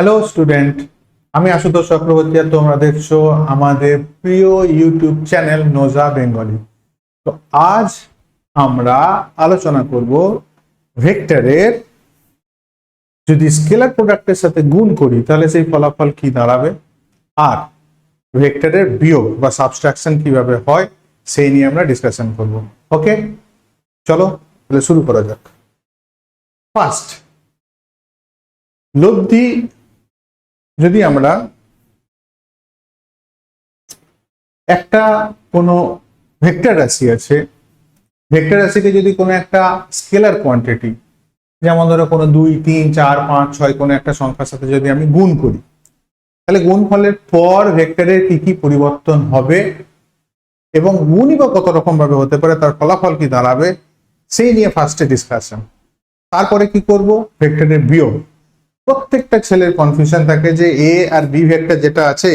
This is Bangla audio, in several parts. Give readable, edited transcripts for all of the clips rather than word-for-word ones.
হ্যালো স্টুডেন্ট, আমি আশুতোষ চক্রবর্তী আর তোমরা দেখছো আমাদের প্রিয় ইউটিউব চ্যানেল নোজা বেঙ্গলি। তো আজ আমরা আলোচনা করব ভেক্টরের যদি স্কেলার প্রোডাক্টের সাথে গুণ করি তাহলে সেই ফলাফল কি দাঁড়াবে, আর ভেক্টরের বিয়োগ বা সাবট্রাকশন কিভাবে হয় সেই নিয়ে আমরা ডিসকাশন করব। ওকে, চলো তাহলে শুরু করা যাক। ফার্স্ট, লব্ধি যদি আমরা একটা কোনো ভেক্টর রাশি আছে, ভেক্টর রাশিকে যদি কোনো একটা স্কেলার কোয়ান্টিটি, যেমন ধরো কোনো 2, 3, 4, 5, 6 কোনো একটা সংখ্যার সাথে যদি আমি গুণ করি, তাহলে গুণফলের পর ভেক্টরের কি কি পরিবর্তন হবে এবং গুণই বা কত রকম ভাবে হতে পারে, তার ফলাফল কি দাঁড়াবে সেই নিয়ে ফার্স্টে ডিসকাশন। তারপরে কি করব, ভেক্টরের বিয়োগ। প্রত্যেকটা ছেলের কনফিউশন থাকে যে এ আর বি ভেক্টর যেটা আছে,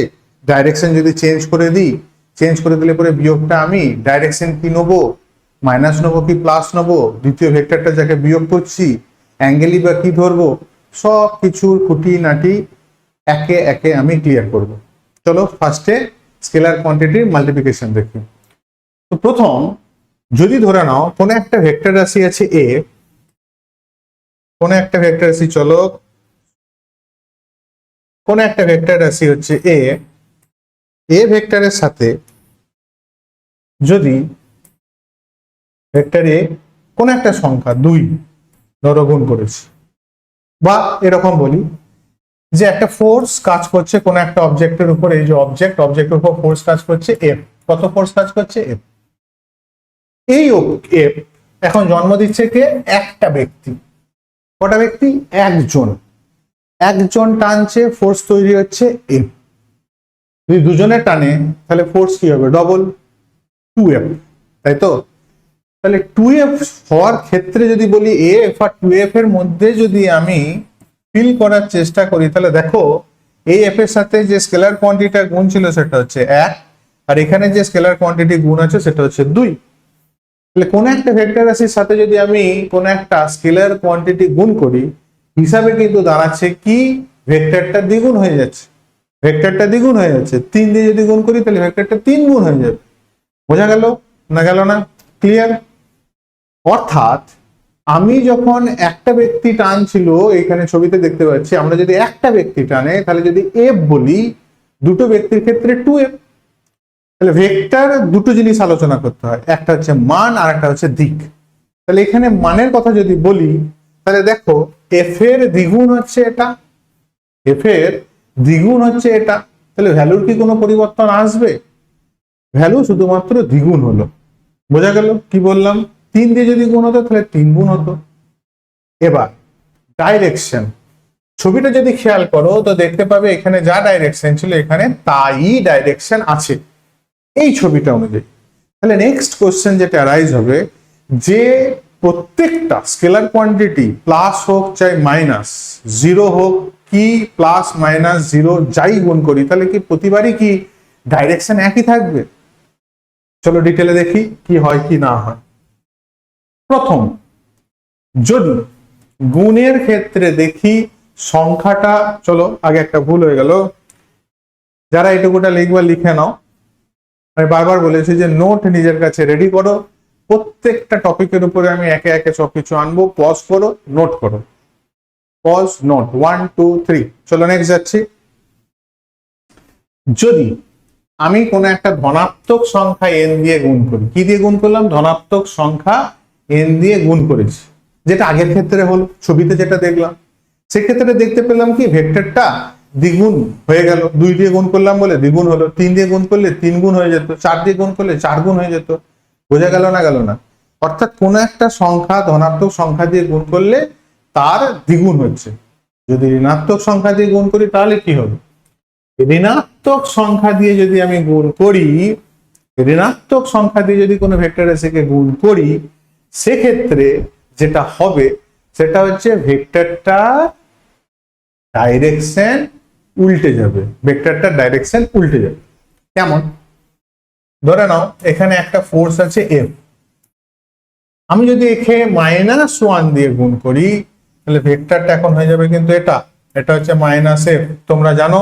ডাইরেকশন যদি চেঞ্জ করে দিই, চেঞ্জ করে দিলে পরে বিয়োগটা আমি ডাইরেকশন কি নেবো, মাইনাস নেবো কি প্লাস নেবো, দ্বিতীয় ভেক্টরটা যাকে বিয়োগ করছি অ্যাঙ্গেলই বা কি ধরবো, সব কিছুর খুঁটিনাটি একে একে আমি ক্লিয়ার করব। চলো ফার্স্টে স্কেলার কোয়ান্টিটির মাল্টিপ্লিকেশন দেখি। তো প্রথম, যদি ধরে নাও কোনো একটা ভেক্টর রাশি আছে এ, কোনো একটা ভেক্টর রাশি, চলো কোন একটা ভেক্টর রাশি হচ্ছে এ, এ ভেক্টরের সাথে যদি ভেক্টর এ কোন একটা সংখ্যা 2 ধরো গুণ করেছি, বা এরকম বলি যে একটা ফোর্স কাজ করছে কোন একটা অবজেক্টের উপর, এই যে অবজেক্টের উপর ফোর্স কাজ করছে এফ। কত ফোর্স কাজ করছে? এফ। এই এফ এখন জন্ম দিচ্ছে কে? একটা ব্যক্তি। কটা ব্যক্তি? একজন। একজন টানছে, ফোর্স তৈরি হচ্ছে এফ। যদি দুজনে টানে তাহলে ফোর্স কি হবে? ডবল, 2F, তাই তো? তাহলে 2F হওয়ার ক্ষেত্রে যদি বলি এফ আর 2F এর মধ্যে যদি আমি ফিল করার চেষ্টা করি, তাহলে দেখো এই এফ এর সাথে যে স্কেলার কোয়ান্টিটিটা গুণ ছিল সেটা হচ্ছে 1, আর এখানে যে স্কেলার কোয়ান্টিটি গুণ আছে সেটা হচ্ছে 2। তাহলে কোন একটা ভেক্টর রাশির সাথে যদি আমি কোন একটা স্কেলার কোয়ান্টিটি গুণ করি, হিসাবে কিন্তু দাঁড়াচ্ছে কি, ভেক্টরটা দ্বিগুণ হয়ে যাচ্ছে। ভেক্টরটা দ্বিগুণ হয়ে যাচ্ছে, 3 দিয়ে যদি গুণ করি তাহলে ভেক্টরটা 3 গুণ হয়ে যাবে। বোঝা গেল না গেল না? ক্লিয়ার? অর্থাৎ আমি যখন একটা ব্যক্তি টানছিল, এখানে ছবিতে দেখতে পাচ্ছি, আমরা যদি একটা ব্যক্তি টানে তাহলে যদি এফ বলি, দুটো ব্যক্তির ক্ষেত্রে 2F। তাহলে ভেক্টর দুটো জিনিস আলোচনা করতে হয়, একটা হচ্ছে মান আর একটা হচ্ছে দিক। তাহলে এখানে মানের কথা যদি বলি, তাহলে দেখো এফ এর দ্বিগুণ হচ্ছে এটা, এফ এর দ্বিগুণ হচ্ছে এটা। তাহলে ভ্যালুর কি কোনো পরিবর্তন আসবে? ভ্যালু শুধুমাত্র দ্বিগুণ হলো। বোঝা গেল কি বললাম? 3 দিয়ে যদি গুণ হতো তাহলে 3 গুণ হতো। এবার ডাইরেকশন, ছবিটা যদি খেয়াল করো তো দেখতে পাবে এখানে যা ডাইরেকশন ছিল এখানে তাই ডাইরেকশন আছে এই ছবিটা অনুযায়ী। তাহলে নেক্সট কোশ্চেন যেটা রাইজ হবে, যে প্রত্যেকটা স্কেলার কোয়ান্টিটি প্লাস হোক চাই মাইনাস, জিরো হোক কি প্লাস মাইনাস জিরো যাই গুণ করি, তাহলে কি প্রতিবারই কি ডাইরেকশন একই থাকবে? চলো ডিটেলে দেখি কি হয় কি না হয়। প্রথম, যদি গুণের ক্ষেত্রে দেখি সংখ্যাটা, চলো আগে একটা ভুল হয়ে গেল, যারা এটুকুটা লিখবা লিখে নাও। আমি বারবার বলেছি যে নোট নিজের কাছে রেডি করো, প্রত্যেকটা টপিকের উপরে আমি একে একে সবকিছু আনবো, পজ করো, নোট করো, পজ নোট, 1 2 3। চলো নেক্সট যাচ্ছি। যদি আমি কোন একটা ধনাত্মক সংখ্যা n দিয়ে গুণ করি, কি দিয়ে গুণ করলাম? ধনাত্মক সংখ্যা n দিয়ে গুণ করেছি, যেটা আগের ক্ষেত্রে হলো, ছবিতে যেটা দেখলাম, সেক্ষেত্রে দেখতে পেলাম কি ভেক্টরটা দ্বিগুণ হয়ে গেল। 2 দিয়ে গুণ করলাম বলে দ্বিগুণ হলো, 3 দিয়ে গুণ করলে 3 গুণ হয়ে যেত, 4 দিয়ে গুণ করলে 4 গুণ হয়ে যেত। বোঝা গেল না গেল না? অর্থাৎ কোন একটা সংখ্যা ধনাত্মক সংখ্যা দিয়ে গুণ করলে তার দ্বিগুণ হচ্ছে। যদি ঋণাত্মক সংখ্যা দিয়ে গুণ করি তাহলে কি হবে? ঋণাত্মক সংখ্যা দিয়ে যদি আমি গুণ করি, ঋণাত্মক সংখ্যা দিয়ে যদি কোনো ভেক্টর রাশিকে গুণ করি, সেক্ষেত্রে যেটা হবে সেটা হচ্ছে ভেক্টরটা ডাইরেকশন উল্টে যাবে, ভেক্টরটা ডাইরেকশন উল্টে যাবে। কেমন? ধরে নাও এখানে একটা ফোর্স আছে এফ, আমি যদি একে -1 দিয়ে গুণ করি তাহলে ভেক্টরটা এখন হয়ে যাবে কিন্তু এটা, এটা হচ্ছে মাইনাস এফ। তোমরা জানো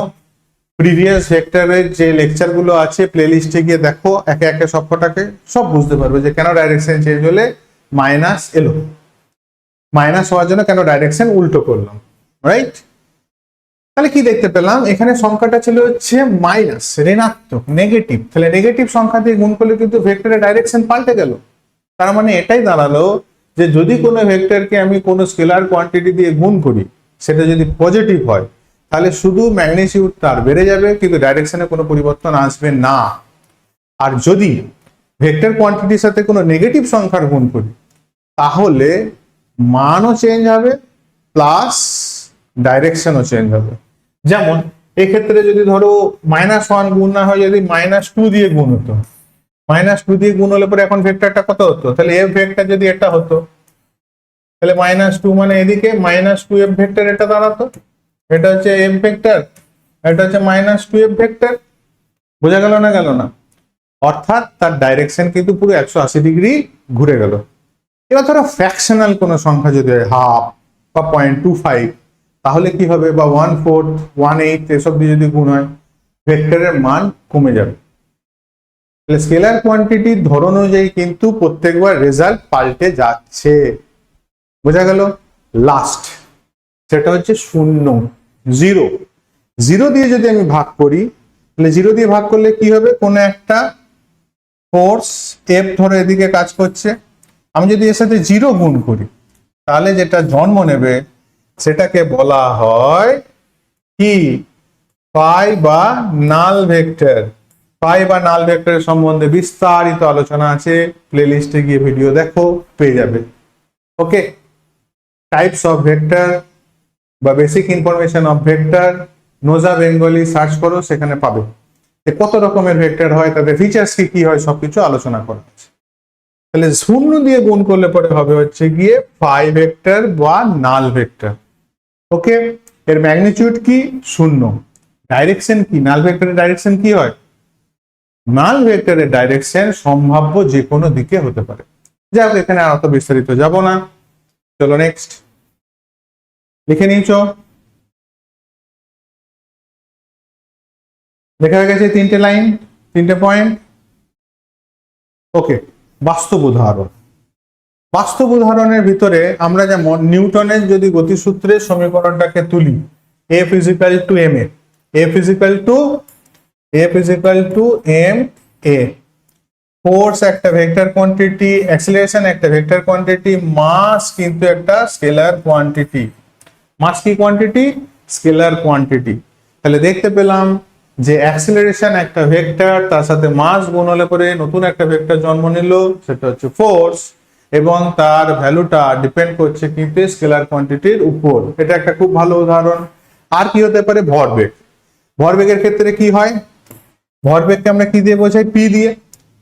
প্রিভিয়াস ভেক্টরের যে লেকচার গুলো আছে প্লেলিস্টে গিয়ে দেখো, একে একে সবকটাকে সব বুঝতে পারবে যে কেন ডাইরেকশন চেঞ্জ হলে মাইনাস এলো, মাইনাস হওয়ার জন্য কেন ডাইরেকশন উল্টো করলাম, রাইট? তাহলে কি দেখতে পেলাম, এখানে সংখ্যাটা ছিল হচ্ছে মাইনাস, ঋণাত্মক, নেগেটিভ। তাহলে নেগেটিভ সংখ্যা দিয়ে গুণ করলে কিন্তু ভেক্টরের ডাইরেকশন পাল্টে গেল। তার মানে এটাই দাঁড়ালো যে যদি কোনো ভেক্টরকে আমি কোনো স্কেলার কোয়ান্টিটি দিয়ে গুণ করি, সেটা যদি পজিটিভ হয় তাহলে শুধু ম্যাগনিটিউড তার বেড়ে যাবে, কিন্তু ডাইরেকশনে কোনো পরিবর্তন আসবে না। আর যদি ভেক্টর কোয়ান্টিটির সাথে কোনো নেগেটিভ সংখ্যার গুণ করি তাহলে মানও চেঞ্জ হবে প্লাস ডাইরেকশনও চেঞ্জ হবে। যেমন এক্ষেত্রে যদি ধরো -1 গুণ না হয়, যদি -2 দিয়ে গুণ হতো, -2 দিয়ে গুণ হলে পরে এখন ভেক্টরটা কত হতো, তাহলে এফ ভেক্টর যদি এটা হতো তাহলে -2 মানে এদিকে -2 এফ ভেক্টর এটা দাঁড়াতো, এটা হচ্ছে এফ ভেক্টর, এটা হচ্ছে -2 এফ ভেক্টর। বোঝা গেল না গেল না? অর্থাৎ তার ডাইরেকশন কিন্তু পুরো 180 ডিগ্রি ঘুরে গেল। এবার ধরো ফ্র্যাকশনাল কোনো সংখ্যা যদি হয়, হাফ বা 0.25, তাহলে কি হবে, বা 1/4, 1/8 এসব দিয়ে যদি গুণ হয়, ভেক্টরের মান কমে যাবে। তাহলে স্কেলার কোয়ান্টিটির ধরন অনুযায়ী কিন্তু প্রত্যেকবার রেজাল্ট পাল্টে যাচ্ছে। বোঝা গেল? লাস্ট সেটা হচ্ছে 0, 0। 0 দিয়ে যদি আমি ভাগ করি, তাহলে 0 দিয়ে ভাগ করলে কি হবে, কোনো একটা ফোর্স এফ ধরো এদিকে কাজ করছে, আমি যদি এর সাথে 0 গুণ করি তাহলে যেটা জন্ম নেবে সেটাকে বলা হয় কি, পাই বা নাল ভেক্টর। পাই বা নাল ভেক্টরের সম্বন্ধে বিস্তারিত আলোচনা আছে, প্লেলিস্টে গিয়ে ভিডিও দেখো, পেয়ে যাবে। ওকে, টাইপস অফ ভেক্টর বা বেসিক ইনফরমেশন অফ ভেক্টর, নোজা বেঙ্গলি সার্চ করো, সেখানে পাবে কত রকমের ভেক্টর হয়, তাদের ফিচার্স কি হয়, সবকিছু আলোচনা করা আছে। তাহলে 0 দিয়ে গুণ করলে পরে হবে হচ্ছে গিয়ে পাই ভেক্টর বা নাল ভেক্টর। ওকে, এর ম্যাগনিটিউড কি, 0। ডাইরেকশন কি, নাল ভেক্টরের ডাইরেকশন কি হয়, নাল ভেক্টরের ডাইরেকশন সম্ভাব্য যে কোনো দিকে হতে পারে। যাই হোক, এখানে আর অত বিস্তারিত যাব না, চলো নেক্সট লিখে নিয়েছ, লেখা হয়ে গেছে 3টে লাইন, 3টে পয়েন্ট। ওকে, বাস্তব উদাহরণ। বাস্তব উদাহরণের ভিতরে আমরা যেমন নিউটনের যদি গতিসূত্রের সমীকরণটাকে তুলি, F = ma, F = ma, force একটা ভেক্টর কোয়ান্টিটি, অ্যাক্সিলারেশন একটা ভেক্টর কোয়ান্টিটি, মাস কিন্তু একটা স্কেলার কোয়ান্টিটি। মাস কি কোয়ান্টিটি, স্কেলার কোয়ান্টিটি। তাহলে দেখতে পেলাম যে অ্যাক্সিলারেশন একটা ভেক্টর, তার সাথে মাস গুণ হলে পরে নতুন একটা ভেক্টর জন্ম নিল, সেটা হচ্ছে ফোর্স, এবং তার ভ্যালুটা ডিপেন্ড করছে কিন্তু স্কেলার কোয়ান্টিটির উপর। এটা একটা খুব ভালো উদাহরণ। আর কি হতে পারে, ভরবেগ। ভরবেগের ক্ষেত্রে কি হয়, ভরবেগকে আমরা কি দিয়ে বোঝাই, পি দিয়ে।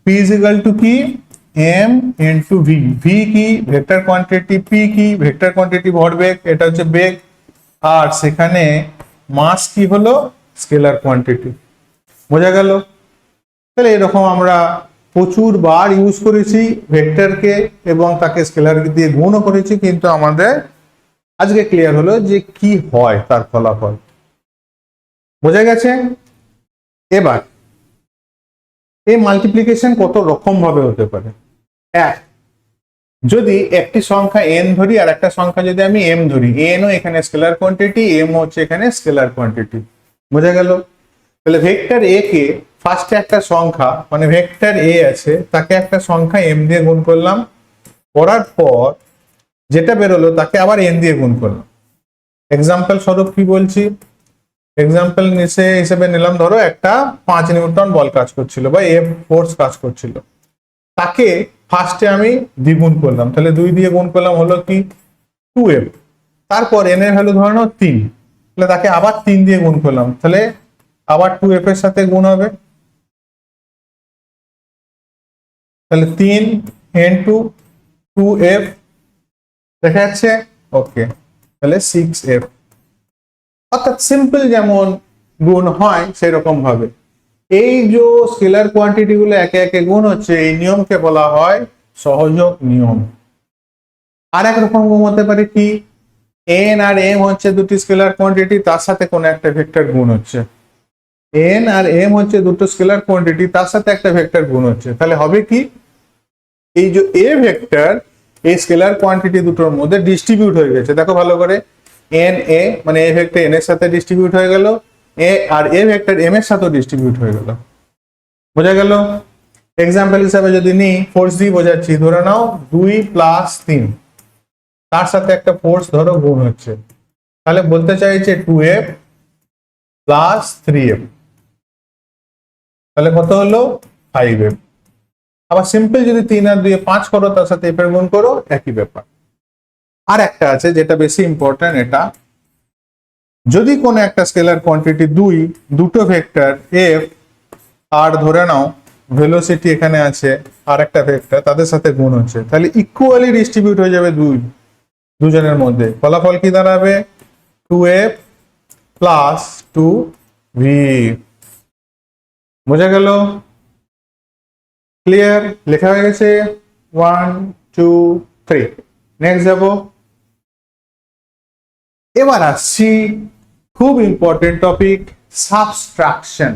পি = কি, এম ইনটু ভি। ভি কি, ভেক্টর কোয়ান্টিটি, পি কি, ভেক্টর কোয়ান্টিটি ভরবেগ, এটা হচ্ছে বেগ। আর সেখানে মাস কি হলো, স্কেলার কোয়ান্টিটি। বোঝা গেল? তাহলে এরকম আমরা প্রচুর বার ইউজ করেছি ভেক্টরকে, এবং তাকে স্কেলার দিয়ে গুণও করেছি, কিন্তু আমাদের আজকে ক্লিয়ার হলো যে কি হয় তার ফলাফল। বোঝা গেছে? এবার এই মাল্টিপ্লিকেশন কত রকম ভাবে হতে পারে। এক, যদি একটি সংখ্যা n ধরি আর একটা সংখ্যা যদি আমি m ধরি, n ও এখানে স্কেলার কোয়ান্টিটি, m হচ্ছে এখানে স্কেলার কোয়ান্টিটি। বোঝা গেল? তাহলে ভেক্টর a কে ফার্স্টে একটা সংখ্যা, মানে ভেক্টর a আছে, তাকে একটা সংখ্যা m দিয়ে গুণ করলাম, করার পর যেটা বেরোলো তাকে আবার n দিয়ে গুণ করলাম। এক্সাম্পল স্বরূপ কি বলছি, এক্সাম্পল হিসেবে নিলাম, ধরো একটা 5 নিউটন বল কাজ করছিল বা এফ ফোর্স কাজ করছিল, তাকে ফার্স্টে আমি দ্বিগুণ করলাম, তাহলে 2 দিয়ে গুণ করলাম, হলো কি 2f। তারপর n এর ভ্যালু ধরে নাও 3, তাহলে তাকে আবার 3 দিয়ে গুণ করলাম, তাহলে আবার 2f এর সাথে গুণ হবে, তাহলে 3 ইনটু 2f, দেখা যাচ্ছে? ওকে, তাহলে 6f। অর্থাৎ সিম্পল যেমন গুণ হয় সেরকম ভাবে এই যে স্কেলার কোয়ান্টিটি গুলো একে একে গুণ হচ্ছে, এই নিয়মকে বলা হয় সহযোগ নিয়ম। আর এক রকম গুণ হতে পারে কি, এন আর এম হচ্ছে দুটি স্কেলার কোয়ান্টিটি, তার সাথে কোনো একটা ভেক্টর গুণ হচ্ছে। এন আর এম হচ্ছে দুটো স্কেলার কোয়ান্টিটি, তার সাথে একটা ভেক্টর গুণ হচ্ছে। তাহলে হবে কি, এই যে এ ভেক্টর এই স্কেলার কোয়ান্টিটি দুটোর মধ্যে ডিস্ট্রিবিউট হয়ে গেছে। দেখো ভালো করে, এন এ মানে এ ভেক্টর এন এর সাথে ডিস্ট্রিবিউট হয়ে গেল, এ আর এ ভেক্টর এম এর সাথেও ডিস্ট্রিবিউট হয়ে গেল। বোঝা গেল? এক্সাম্পল হিসাবে যদি নিই, ফোর্স দিয়ে বোঝাচ্ছি। ধরে নাও 2 + 3, তার সাথে একটা ফোর্স ধরো গুণ হচ্ছে, তাহলে বলতে চাইছে 2F + 3F, তাহলে কত হলো 5F। আবার সিম্পল যদি 3 আর 2 5 করো, তার সাথে F এর গুণ করো, একই ব্যাপার। আর একটা আছে যেটা বেশি ইম্পর্টেন্ট, এটা যদি কোনো একটা স্কেলার কোয়ান্টিটি দুটো ভেক্টর F আর ধরে নাও ভেলোসিটি এখানে আছে আর একটা ভেক্টর, তাদের সাথে গুণ হচ্ছে, তাহলে ইকুয়ালি ডিস্ট্রিবিউট হয়ে যাবে দুজনের মধ্যে। ফলাফল কি দাঁড়াবে? 2F + 2V। বোঝা গেল? ক্লিয়ার? লেখা হয়ে গেছে 1 2 3। নেক্সট যাব। এবার আসছি খুব ইম্পর্টেন্ট টপিক, সাবট্রাকশন।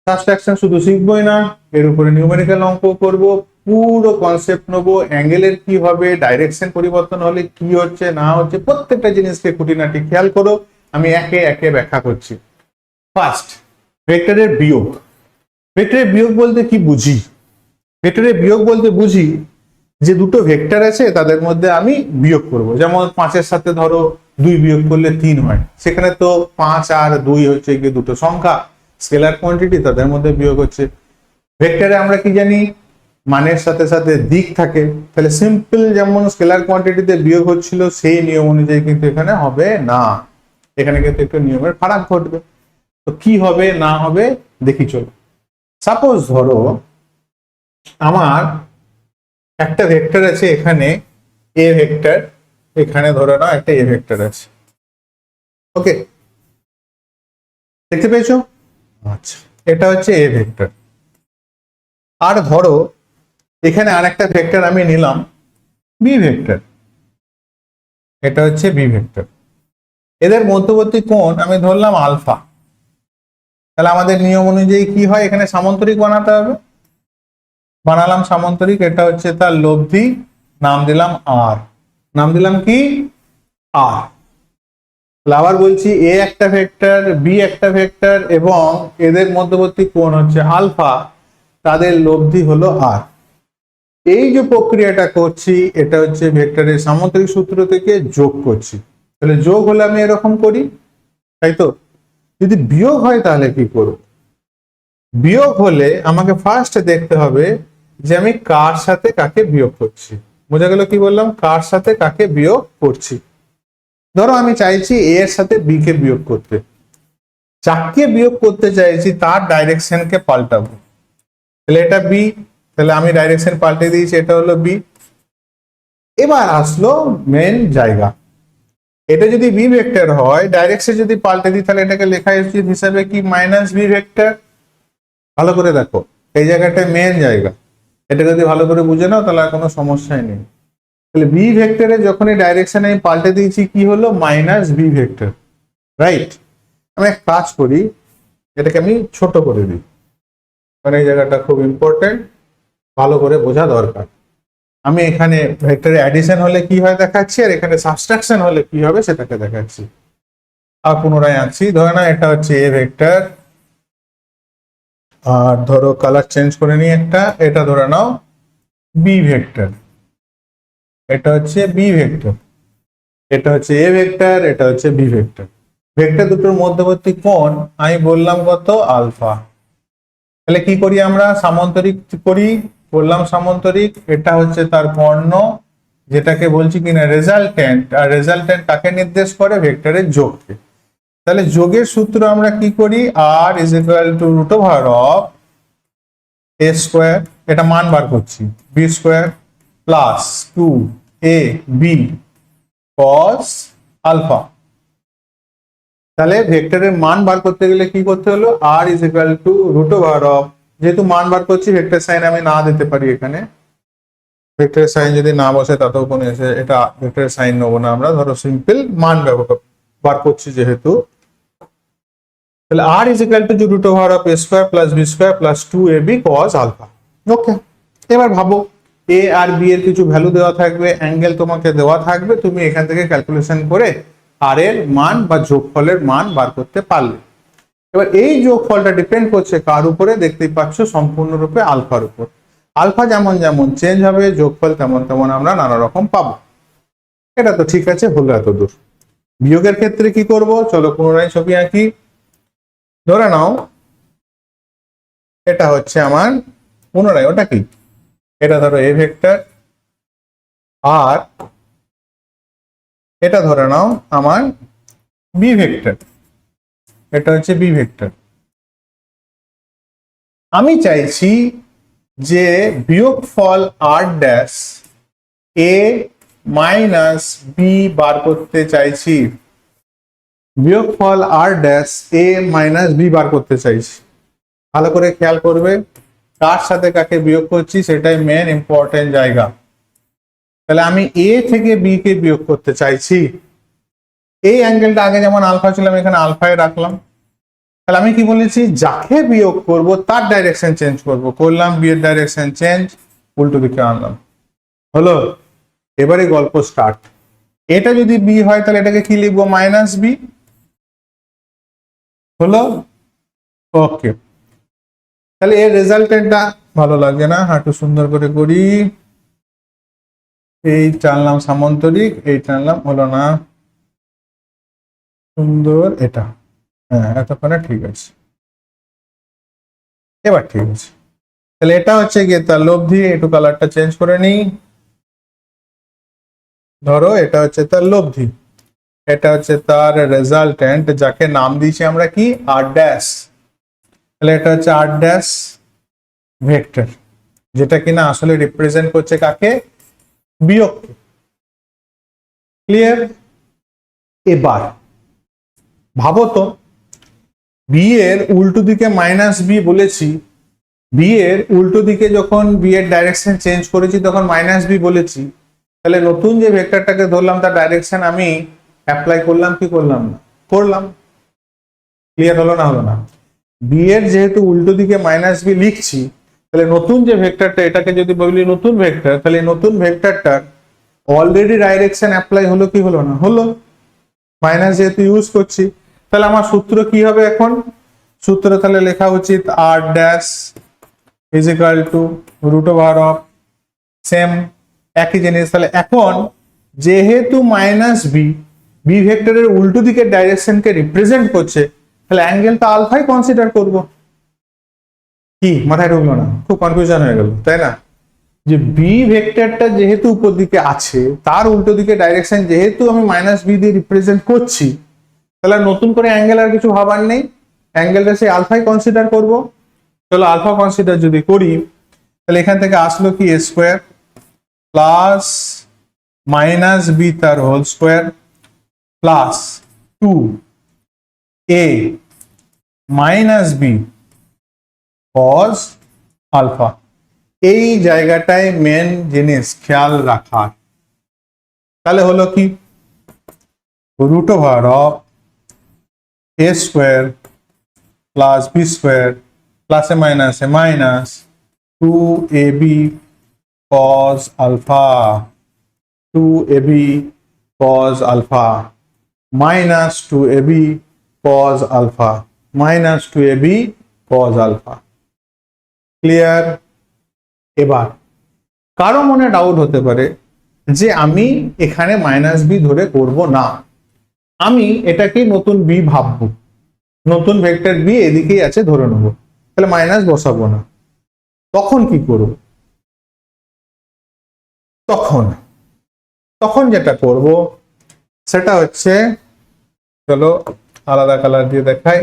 সাবট্রাকশন শুধু শিখবই না, এর উপরে নিউমেরিক্যাল অঙ্ক করব, পুরো কনসেপ্ট নেবো, অ্যাঙ্গেলের কি হবে, ডাইরেকশন পরিবর্তন হলে কি হচ্ছে না হচ্ছে, প্রত্যেকটা জিনিসকে খুঁটিনাটি খেয়াল করো। আমি একে একে ব্যাখ্যা করছি। ফার্স্ট, ভেক্টরের বিয়োগ। ভেক্টরের বিয়োগ বলতে কি বুঝি? ভেক্টরের বিয়োগ বলতে বুঝি যে দুটো ভেক্টর আছে, তাদের মধ্যে আমি বিয়োগ করব। যেমন 5-এর সাথে ধরো 2 বিয়োগ করলে 3 হয়, সেখানে তো 5 আর 2 হচ্ছে কি দুটো সংখ্যা, স্কেলার কোয়ান্টিটি, তাদের মধ্যে বিয়োগ হচ্ছে। ভেক্টরে আমরা কি জানি, মানের সাথে সাথে দিক থাকে, তাহলে সিম্পল যেমন স্কেলার কোয়ান্টিটিতে বিয়োগ হচ্ছিল, সেই নিয়ম অনুযায়ী কিন্তু এখানে হবে না, এখানে কিন্তু একটু নিয়মের ফারাক ঘটবে। তো কি হবে না হবে দেখি চলো। সাপোজ ধরো আমার একটা ভেক্টর আছে এখানে, এ ভেক্টর, এখানে ধরে নাও একটা এ ভেক্টর আছে। ওকে, দেখতে পেয়েছো? আচ্ছা, এটা হচ্ছে এ ভেক্টর। আর ধরো এখানে আর একটা ভেক্টর আমি নিলাম বি ভেক্টর, এটা হচ্ছে বি ভেক্টর। এদের মধ্যবর্তী কোণ আমি ধরলাম আলফা। তাহলে আমাদের নিয়ম অনুযায়ী কি হয়, এখানে সামান্তরিক বানাতে হবে। বানালাম সামান্তরিক, এটা হচ্ছে তার লব্ধি, নাম দিলাম আর। নাম দিলাম কি? আর। আবার বলছি, এ একটা ভেক্টর, বি একটা ভেক্টর, এবং এদের মধ্যবর্তী কোণ হচ্ছে আলফা, তাদের লব্ধি হলো আর। এই যে প্রক্রিয়াটা করছি, এটা হচ্ছে ভেক্টরের সামান্তরিক সূত্র থেকে যোগ করছি। তাহলে যোগ হলে আমি এরকম করি, তাই তো? যদি বিয়োগ হয় তাহলে কি করব? বিয়োগ হলে আমাকে ফার্স্ট দেখতে হবে যে আমি কার সাথে কাকে বিয়োগ করছি। বোঝা গেল কি বললাম? কার সাথে কাকে বিয়োগ করছি। ধরো আমি চাইছি এ এর সাথে বি কে বিয়োগ করতে, যাকে বিয়োগ করতে চাইছি তার ডাইরেকশনকে পাল্টাবো। তাহলে এটা বি, তাহলে আমি ডাইরেকশন পাল্টে দিয়েছি, এটা হলো বি। এবার আসলো মেন জায়গা, এটা যদি বি ভেক্টর হয়, ডাইরেকশন যদি পাল্টে দিই, তাহলে এটাকে লেখা উচিত হিসাবে কি? Minus B vector. ভালো করে দেখো, এই জায়গাটা মেন জায়গা, এটা যদি ভালো করে বুঝে নাও তাহলে আর কোনো সমস্যাই নেই। তাহলে বি ভেক্টরে যখনই ডাইরেকশন আমি পাল্টে দিয়েছি, কি হলো? Minus B vector, right? আমি এক কাজ করি, এটাকে আমি ছোট করে দিই, কারণ এই জায়গাটা খুব ইম্পর্টেন্ট, ভালো করে বোঝা দরকার। আমি এখানে ভেক্টরে অ্যাডিশন হলে কি হয় দেখাচ্ছি, আর এখানে সাবট্রাকশন হলে কি হবে সেটাকে দেখাচ্ছি। আর পুনরায় আনছি, ধরে না এটা হচ্ছে এ ভেক্টর, আর ধরো কালার চেঞ্জ করে নিই একটা, এটা ধরে নাও বি ভেক্টর, এটা হচ্ছে বি ভেক্টর, এটা হচ্ছে এ ভেক্টর, এটা হচ্ছে বি ভেক্টর। ভেক্টর দুটোর মধ্যবর্তী কোণ আমি বললাম কত? আলফা। তাহলে কি করি আমরা? সামান্তরিক করি, বললাম সামান্তরিক, এটা হচ্ছে তার কর্ণ, যেটাকে বলছি কিনা রেজাল্টেন্ট, আর রেজাল্টেন্ট কাকে নির্দেশ করে? ভেক্টরের যোগকে। তাহলে যোগের সূত্র আমরা কি করি? R is equal to root over of A square, এটা মান বার করছি, B square plus 2ab cos alpha. তাহলে ভেক্টরের মান বার করতে গেলে কি করতে হলো? R is equal to root over of, যেহেতু মান বার করছি ভেক্টর সাইন আমি না দিতে পারি এখানে, ভেক্টরের সাইন যদি না বসে তাতেও কোনো এসে এটা ভেক্টরের সাইন নেবো না আমরা, ধরো সিম্পল মান বার করছি যেহেতু, তাহলে r is equal to root over of a square plus b square plus 2ab cos alpha. Okay, এবার ভাবো a আর b এর কিছু ভ্যালু দেওয়া থাকবে, অ্যাঙ্গেল তোমাকে দেওয়া থাকবে, তুমি এখান থেকে ক্যালকুলেশন করে r এর মান বা যোগফলের মান বার করতে পারলে। এবার এই যোগফলটা ডিপেন্ড করছে কার উপরে, দেখতেই পাচ্ছ সম্পূর্ণরূপে আলফার উপর। আলফা যেমন যেমন চেঞ্জ হবে যোগফল তেমন তেমন আমরা নানা রকম পাবো। এটা তো ঠিক আছে, হলো এত দূর। বিয়োগের ক্ষেত্রে কি করব, চলো পুনরায় ছবি আঁকি। ধরে নাও এটা হচ্ছে আমার, পুনরায় ওটা কি, এটা ধরো এ ভেক্টর, আর এটা ধরে নাও আমার বি ভেক্টর, এটা হচ্ছে বি ভেক্টর। আমি চাইছি যে বিয়োগফল R dash A minus B বার করতে চাইছি, বিয়োগফল R dash A minus B বার করতে চাইছি। ভালো করে খেয়াল করবে কার সাথে কাকে বিয়োগ করছি, সেটাই মেন ইম্পর্টেন্ট জায়গা। তাহলে আমি এ থেকে বি কে বিয়োগ করতে চাইছি, এই অ্যাঙ্গেলটা আগে যেমন আলফা ছিল আমি এখানে আলফায় রাখলাম। তাহলে আমি কি বলেছি, যাকে বিয়োগ করব তার ডাইরেকশন চেঞ্জ করব, করলাম বি এর ডাইরেকশন চেঞ্জ, উল্টো দিকে আনলাম, হলো। এবারে গল্প স্টার্ট। এটা যদি বি হয় তাহলে এটাকে কি লিখবো, মাইনাস বি, হলো। ওকে, তাহলে এর রেজাল্টেন্টটা ভালো লাগছে না, একটু সুন্দর করে করি। এই টানলাম সামান্তরিক, এই টানলাম, হলো না সুন্দর, এটা হ্যাঁ এতক্ষণে ঠিক আছে, এবার ঠিক আছে। তাহলে এটা হচ্ছে গিয়ে তার লব্ধি, একটু কালারটা চেঞ্জ করে নিই। ধরো এটা হচ্ছে তার লব্ধি, এটা হচ্ছে তার রেজাল্টেন্ট, যাকে নাম দিয়েছি আমরা কি, আর ড্যাশ। তাহলে এটা হচ্ছে আর ড্যাশ ভেক্টর, যেটা কিনা আসলে রিপ্রেজেন্ট করছে কাকে, বিয়োগকে। ক্লিয়ার? এবার ভাবো তো, বি এর উল্টো দিকে মাইনাস বি বলেছি, বি এর উল্টো দিকে যখন বি এর ডাইরেকশন চেঞ্জ করেছি তখন মাইনাস বি বলেছি, তাহলে নতুন যে ভেক্টরটাকে ধরলাম তার ডাইরেকশন আমি অ্যাপ্লাই করলাম কি করলাম না, করলাম। ক্লিয়ার হলো না, হলো না? বি এর যেহেতু উল্টো দিকে মাইনাস বি লিখছি, তাহলে নতুন যে ভেক্টরটা, এটাকে যদি বলি নতুন ভেক্টর, তাহলে নতুন ভেক্টরটার অলরেডি ডাইরেকশন অ্যাপ্লাই হলো কি হলো না, হলো। মাইনাস যেহেতু ইউজ করছি, তাহলে আমার সূত্র কি হবে এখন, সূত্র তাহলে লেখা উচিত R dash is equal to root over of, same একই জিনিস। তাহলে এখন যেহেতু মাইনাস বি, বি ভেক্টরের উল্টো দিকের ডাইরেকশনকে রিপ্রেজেন্ট করছে, তাহলে অ্যাঙ্গেলটা আলফাই কনসিডার করব। কি মাথায় ঢুকলো না? খুব কনফিউশন হয়ে গেল তাই না? যে বি ভেক্টরটা যেহেতু উপর দিকে আছে, তার উল্টো দিকে ডাইরেকশন যেহেতু আমি মাইনাস বি দিয়ে রিপ্রেজেন্ট করছি, তাহলে নতুন করে অ্যাঙ্গেল আর কিছু ভাবার নেই, অ্যাঙ্গেলটা সেই আলফাই কনসিডার করব। চলো আলফা কনসিডার যদি করি, তাহলে এখান থেকে আসলো কি A square plus minus B তার whole square plus 2a minus B cos alpha. এই জায়গাটায় মেন জিনিস খেয়াল রাখার। তাহলে হলো কি, root over of A square plus B square plus A minus 2ab cos alpha, 2ab cos alpha minus 2ab cos alpha minus 2ab cos alpha। Clear? এবার কারো মনে ডাউট হতে পারে যে আমি এখানে মাইনাস বি ধরে করব না, আমি এটাকে নতুন বি ভাববো, নতুন ভেক্টর বি এদিকেই আছে ধরে নেবো, তাহলে মাইনাস বসাবো না। তখন কি করব? তখন যেটা করব সেটা হচ্ছে, চলো আলাদা কালার দিয়ে দেখাই,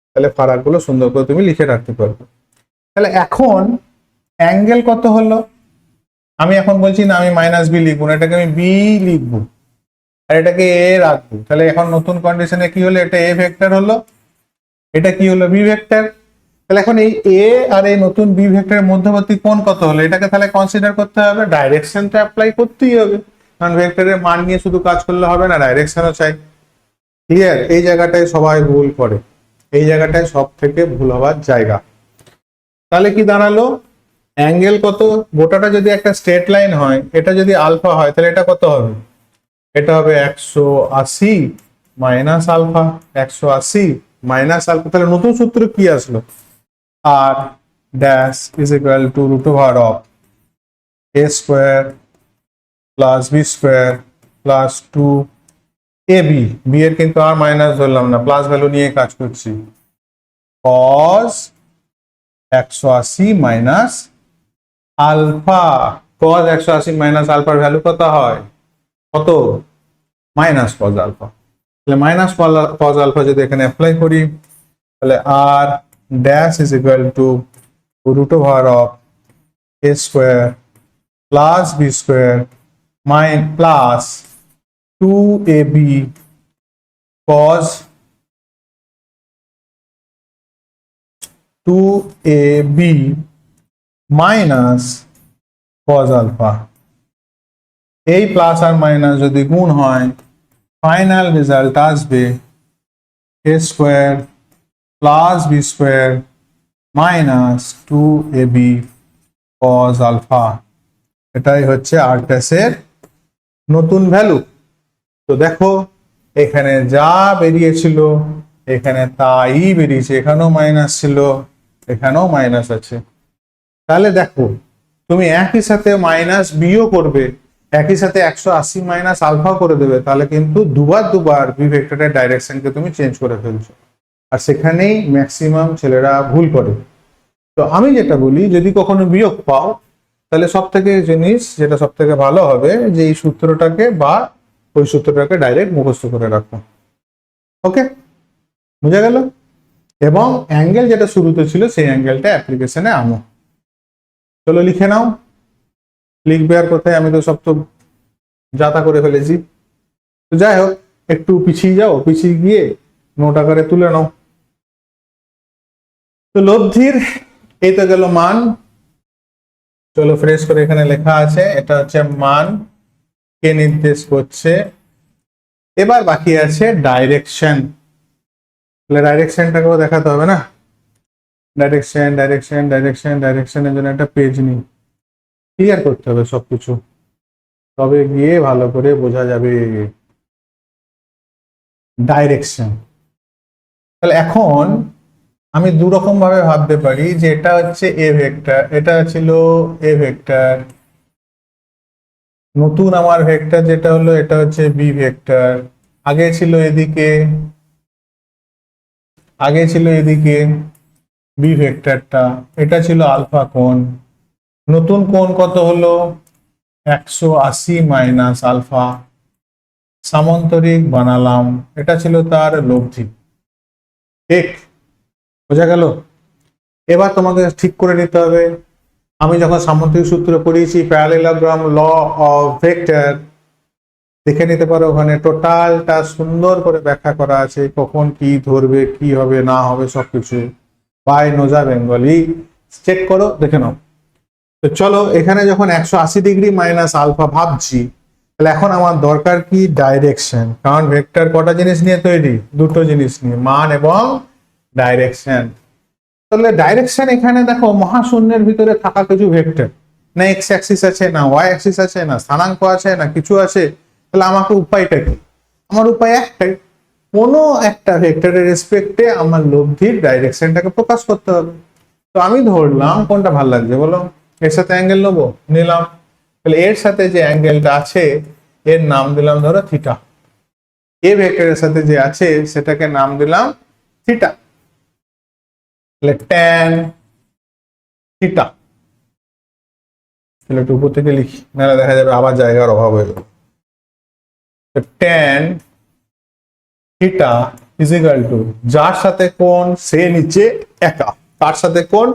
তাহলে ফারাকগুলো সুন্দর করে তুমি লিখে রাখতে পারবে। তাহলে এখন অ্যাঙ্গেল কত হলো, আমি এখন বলছি না আমি মাইনাস বি লিখবো না, এটাকে আমি বি লিখবো আর এটাকে এ রাখবো। তাহলে এখন নতুন কন্ডিশনে কি হলো, এটা এ ভেক্টর হলো, এটা কি হলো, বি ভেক্টর। তাহলে এখন এই এ আর এই নতুন বি ভেক্টরের মধ্যবর্তী কোণ কত হলো, এটাকে তাহলে কনসিডার করতে হবে, ডাইরেকশনটা অ্যাপ্লাই করতেই হবে, কারণ ভেক্টরের মান নিয়ে শুধু কাজ করলে হবে না, ডাইরেকশনও চাই। ক্লিয়ার? এই জায়গাটায় সবাই ভুল করে, এই জায়গাটায় সব থেকে ভুল হওয়ার জায়গা। তাহলে কি দাঁড়ালো, অ্যাঙ্গেল কত, গোটাটা যদি একটা স্ট্রেট লাইন হয়, এটা যদি আলফা হয় তাহলে এটা কত হবে, এটা হবে 180 মাইনাস আলফা, 180 মাইনাস আলফা। তাহলে নতুন সূত্র কি আসলো, R dash is equal to root over of A square plus B square plus 2ab, B এর কিন্তু আর মাইনাস ধরলাম না, প্লাস ভ্যালু নিয়ে কাজ করছি, cos 180 minus alpha. cos 180 minus আলফার ভ্যালু কত হয়, কত, মাইনাস cos আলফা। তাহলে মাইনাস cos আলফা যদি এখানে অ্যাপ্লাই করি, তাহলে R dash is equal to root over of A square plus B square plus 2ab cos 2ab minus cos alpha. এই প্লাস আর মাইনাস যদি গুণ হয়, ফাইনাল রেজাল্ট আসবে A square plus B square minus 2ab cos alpha. এটাই হচ্ছে আর ড্যাশের নতুন ভ্যালু। তো দেখো এখানে যা বেরিয়েছিল এখানে তাই বেরিয়েছে, এখানেও মাইনাস ছিল, এখানেও মাইনাস আছে। তাহলে দেখো তুমি একই সাথে মাইনাস বিও করবে, একই সাথে 180 মাইনাস আলফা করে দেবে, তাহলে কিন্তু দুবার দুবার বি ভেক্টরের ডাইরেকশনকে তুমি চেঞ্জ করে ফেলছো, আর সেখানেই ম্যাক্সিমাম ছেলেরা ভুল করে। তো আমি যেটা বলি, যদি কখনো বিয়োগ পাও তাহলে সব থেকে জিনিস যেটা সব থেকে ভালো হবে যে এই সূত্রটাকে বা ওই সূত্রটাকে ডাইরেক্ট মুখস্থ করে রাখো। ওকে, বুঝা গেল? এবং অ্যাঙ্গেল যেটা শুরুতে ছিল সেই অ্যাঙ্গেলটা অ্যাপ্লিকেশনে আনো। চলো লিখে নাও, লিখবে আর কোথায়, আমি তো সব তো যাতা করে ফেলেছি। তো যাই হোক, একটু পিছিয়ে যাও, পিছিয়ে গিয়ে নোট আকারে তুলে নাও। তো লব্ধির এই তো গেল মান, চলো ফ্রেশ করে এখানে লেখা আছে, এটা হচ্ছে মান কে নির্দেশ করছে। এবার বাকি আছে ডাইরেকশন, তাহলে ডাইরেকশনটাকেও দেখাতে হবে না, ডাইরেকশন ডাইরেকশন ডাইরেকশন ডাইরেকশনের জন্য একটা পেজ নিই, ক্লিয়ার করতে হবে সবকিছু, তবে গিয়ে ভালো করে বোঝা যাবে ডাইরেকশন। তাহলে এখন আমি দু রকম ভাবে ভাবতে পারি যে এটা হচ্ছে এ ভেক্টর, এটা ছিল এ ভেক্টর, নতুন আমার ভেক্টর যেটা হলো এটা হচ্ছে বি ভেক্টর, আগে ছিল এদিকে, আগে ছিল এদিকে বি ভেক্টরটা, এটা ছিল আলফা কোণ, নতুন কোণ কত হলো 180 মাইনাস আলফা, সামান্তরিক বানালাম, এটা ছিল তার লব্ধি। ঠিক বোঝা গেল? এবার তোমাকে ঠিক করে নিতে হবে, আমি যখন সামুদ্রিক সূত্র পড়িয়েছি প্যারালেলোগ্রাম ল অফ ভেক্টর, দেখে নিতে পারো, ওখানে টোটালটা সুন্দর করে ব্যাখ্যা করা আছে, কখন কি ধরবে কি হবে না হবে সবকিছু বাই নোজা বেঙ্গলি, চেক করো দেখে নাও। তো চলো এখানে যখন 180 ডিগ্রি মাইনাস আলফা ভাবছি, তাহলে এখন আমার দরকার কি ডাইরেকশন, কারণ ভেক্টর কটা জিনিস নিয়ে তৈরি, দুটো জিনিস নিয়ে, মান এবং ডাইরেকশন। তাহলে ডাইরেকশন এখানে দেখো মহাশূন্যের ভিতরে থাকা কিছু ভেক্টর, না এক্স অ্যাক্সিস আছে, না ওয়াই অ্যাক্সিস আছে, না স্থানাঙ্ক আছে, না কিছু আছে। তাহলে আমাকে উপায়টা কি, আমার উপায় একটাই, কোনো একটা ভেক্টরের রেসপেক্টে আমার লব্ধির ডাইরেকশনটাকে প্রকাশ করতে হবে। তো আমি ধরলাম, কোনটা ভালো লাগছে বলো, এর সাথে অ্যাঙ্গেল নেবো, নিলাম, তাহলে এর সাথে যে অ্যাঙ্গেলটা আছে এর নাম দিলাম ধরো থিটা, এ ভেক্টরের সাথে যে আছে সেটাকে নাম দিলাম থিটা, তাহলে ট্যান থিটা। তাহলে একটু উপর থেকে লিখি, নাহলে দেখা যাবে আবার জায়গার অভাব হয়ে যাবে। Tan theta is equal two, যার সাথে কোণ সে নিচে একা, তার সাথে কোণ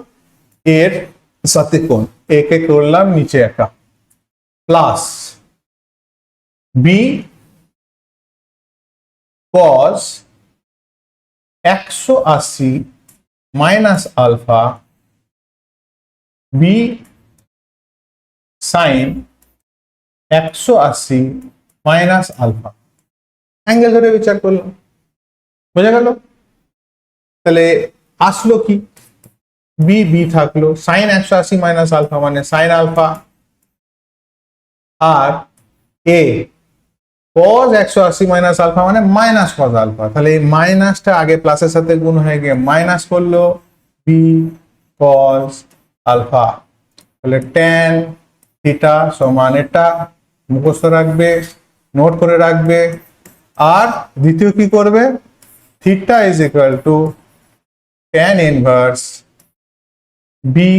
এর সাথে কোণ, একে করলাম নিচে একা, plus B cos 180 minus alpha B sine 180 minus alpha, angle ধরে বিচার করলাম, বোঝা গেল? তাহলে আসলো কি, বি বি থাকলো, সাইন 180 মাইনাস আলফা মানে সাইন আলফা, আর এ cos 180 মাইনাস আলফা মানে মাইনাস cos আলফা। তাহলে এই মাইনাসটা আগে প্লাসের সাথে গুণ হয়ে গিয়ে মাইনাস করলো বি cos আলফা। তাহলে tan থিটা সমান এটা মুখস্থ রাখবে, নোট করে রাখবে। আর দ্বিতীয় কি করবে, theta is equal to tan inverse B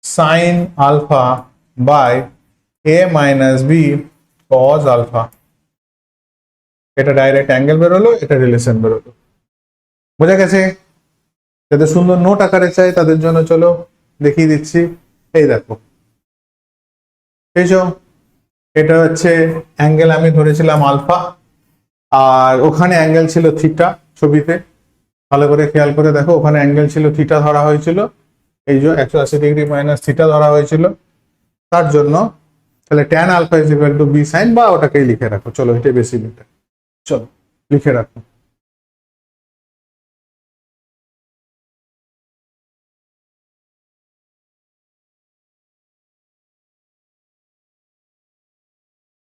sine alpha by A minus B cos alpha. এটা ডাইরেক্ট অ্যাঙ্গেল বেরোলো, এটা রিলেশন বেরোলো, বোঝা গেছে? যাদের সুন্দর নোট আকারে চাই তাদের জন্য চলো দেখিয়ে দিচ্ছি। এই দেখো, এটা হচ্ছে অ্যাঙ্গেল আমি ধরেছিলাম আলফা, আর ওখানে অ্যাঙ্গেল ছিল থিটা। ছবিতে ভালো করে খেয়াল করে দেখো, ওখানে অ্যাঙ্গেল ছিল থিটা ধরা হয়েছিল, এই যে 180 ডিগ্রি মাইনাস থিটা ধরা হয়েছিল। তার জন্য তাহলে tan alpha is equal to B sine, বা ওটাকেই লিখে রাখো, চলো এটা বেশি বেটার, চলো লিখে রাখো।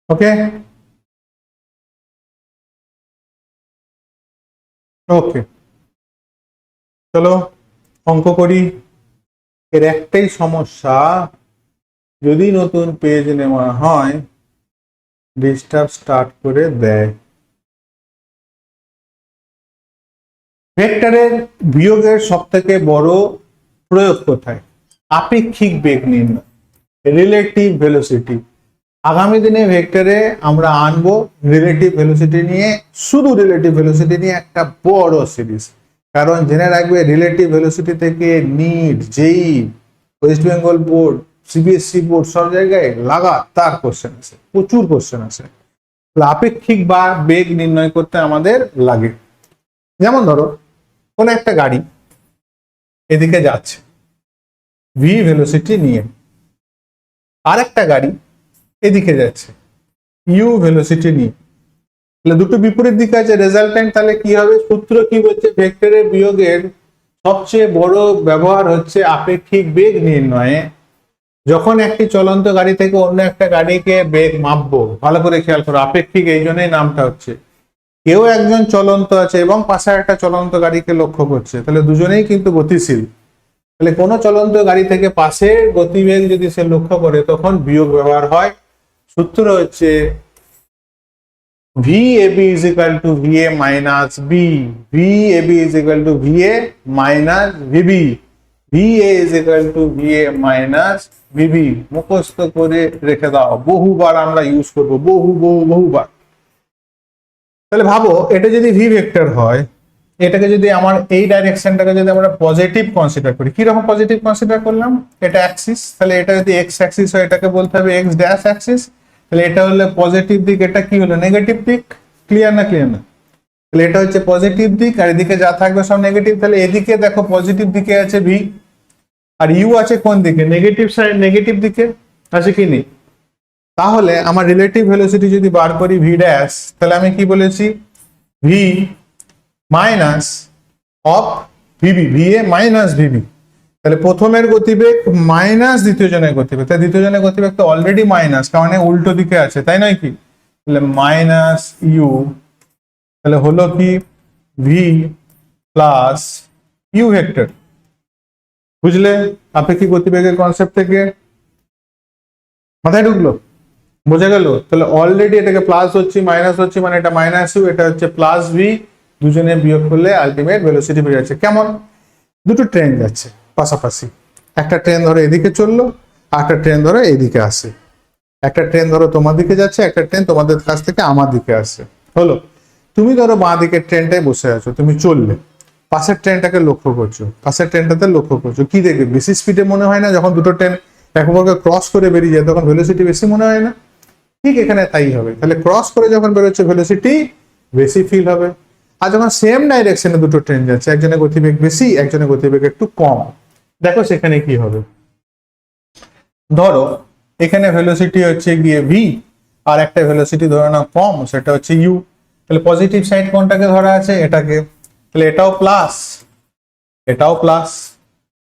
ওকে ওকে, চলো অঙ্ক করি। এর একটাই সমস্যা, যদি নতুন পেজ নেওয়া হয় ডিস্টার্ব স্টার্ট করে দেয়। ভেক্টরের বিয়োগের সবথেকে বড় প্রয়োগ কোথায়? আপেক্ষিক বেগ নির্ণয়, রিলেটিভ ভেলোসিটি। আগামী দিনে ভেক্টরে আমরা আনবো রিলেটিভ ভেলোসিটি নিয়ে, শুধু রিলেটিভ ভেলোসিটি নিয়ে একটা বড় সিরিজ। কারণ জেনে রাখবে রিলেটিভ ভেলোসিটি থেকে NEET, JEE, West Bengal board, CBSE board সব জায়গায় লাগাতার কোশ্চেন আছে, প্রচুর কোশ্চেন আছে। আপেক্ষিক বা বেগ নির্ণয় করতে আমাদের লাগে। যেমন ধরো কোন একটা গাড়ি এদিকে যাচ্ছে ভি ভেলোসিটি নিয়ে, আর একটা গাড়ি এদিকে যাচ্ছে ইউ ভেলোসিটি নিয়ে। তাহলে দুটো বিপরীত দিকে আছে, রেজাল্টেন্ট তাহলে কি হবে? সূত্র কি বলছে? ভেক্টরের বিয়োগের সবচেয়ে বড় ব্যবহার হচ্ছে আপেক্ষিক বেগ নির্ণয়ে। যখন একটি চলন্ত গাড়ি থেকে অন্য একটা গাড়িকে বেগ মাপবো, ভালো করে খেয়াল করো, আপেক্ষিক এই জন্যই নামটা হচ্ছে, কেউ একজন চলন্ত আছে এবং পাশে একটা চলন্ত গাড়িকে লক্ষ্য করছে, তাহলে দুজনেই কিন্তু গতিশীল। তাহলে কোনো চলন্ত গাড়ি থেকে পাশে গতিবেগ যদি সে লক্ষ্য করে তখন বিয়োগ ব্যবহার হয়। সূত্র হচ্ছে VAB is equal to VA minus B, VAB is equal to VA minus VB, VA is equal to VA minus VB। মুখস্থ করে রেখে দাও, বহুবার আমরা ইউজ করব, বহুবার। তাহলে ভাবো এটা যদি ভি ভেক্টর হয়, এটাকে যদি আমার এই ডাইরেকশনটাকে যদি আমরা পজিটিভ কনসিডার করি, কি রকম পজিটিভ কনসিডার করলাম? এটা অ্যাক্সিস, তাহলে এটা যদি এক্স অ্যাক্সিস হয় এটাকে বলতে হবে এক্স ড্যাশ অ্যাক্সিস। তাহলে এটা হলো পজিটিভ দিক, এটা কি হলো? নেগেটিভ দিক। ক্লিয়ার না? ক্লিয়ার না? তাহলে এটা হচ্ছে পজিটিভ দিক, আর এদিকে যা থাকবে সব নেগেটিভ। তাহলে এদিকে দেখো পজিটিভ দিকে আছে ভি, আর ইউ আছে কোন দিকে? নেগেটিভ সাইড, নেগেটিভ দিকে আছে কি নেই? তাহলে আমার রিলেটিভ ভেলোসিটি যদি বার করি ভি ড্যাশ, তাহলে আমি কি বলেছি? V minus of VB, VA minus VB. তাহলে প্রথমের গতিবেগ মাইনাস দ্বিতীয় জনের গতিবেগ, তাই দ্বিতীয় জনের গতিবেগ তো অলরেডি মাইনাস, কারণ উল্টো দিকে আছে, তাই নয় কি? তাহলে মাইনাস ইউ, তাহলে হলো কি ভি প্লাস ইউ ভেক্টর। বুঝলে আপেক্ষিক গতিবেগের কনসেপ্ট থেকে? মাথায় ঢুকলো? বোঝা গেল? তাহলে অলরেডি এটাকে প্লাস হচ্ছে মাইনাস হচ্ছে, মানে এটা মাইনাস ইউ, এটা হচ্ছে প্লাস ভি, দুজনে বিয়োগ করলে আলটিমেট ভেলোসিটি বেড়ে যাচ্ছে। কেমন? দুটো ট্রেন যাচ্ছে পাশাপাশি, একটা ট্রেন ধরো এদিকে চললো, আর একটা ট্রেন ধরো এইদিকে আসে। একটা ট্রেন ধরো তোমার দিকে যাচ্ছে, একটা ট্রেন তোমাদের কাছ থেকে আমার দিকে আসে। হলো, তুমি ধরো বাঁ দিকের ট্রেনটায় বসে আছো, তুমি চললে, পাশের ট্রেনটাকে লক্ষ্য করছো, পাশের ট্রেনটাতে লক্ষ্য করছো, কি দেখবে? বেশি স্পিডে মনে হয় না? যখন দুটো ট্রেন এক অপরকে ক্রস করে বেরিয়ে যায় তখন ভেলোসিটি বেশি মনে হয় না? ঠিক এখানে তাই হবে। তাহলে ক্রস করে যখন বেরোচ্ছে ভেলোসিটি বেশি ফিল হবে। আর যখন সেম ডাইরেকশনে দুটো ট্রেন যাচ্ছে, একজনের গতিবেগ বেশি, একজনের গতিবেগ একটু কম, দেখো সেখানে কি হবে। ধরো এখানে ভেলোসিটি হচ্ছে গিয়ে ভি, আর একটা ভেলোসিটি ধরে নাও কম, সেটা হচ্ছে ইউ। তাহলে পজিটিভ সাইড কোনটাকে ধরা আছে? এটাকে। তাহলে এটাও প্লাস, এটাও প্লাস।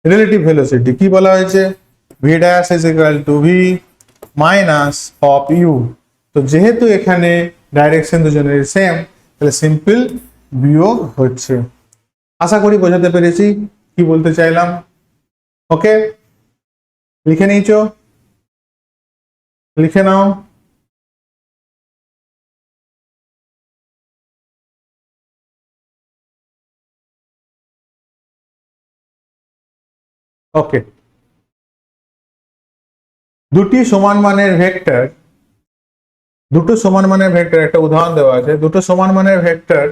রিলেটিভ ভেলোসিটি কি বলা হয়েছে? V dash is equal to V minus of U. তো যেহেতু এখানে ডাইরেকশন দুজনের সেম, তাহলে সিম্পল বিয়োগ হচ্ছে। আশা করি বোঝাতে পেরেছি কি বলতে চাইলাম। ওকে, লিখে নিয়েছো? লিখে নাও। ওকে, দুটি সমান মানের ভেক্টর, দুটো সমান মানের ভেক্টর, একটা উদাহরণ দেওয়া আছে। দুটো সমান মানের ভেক্টর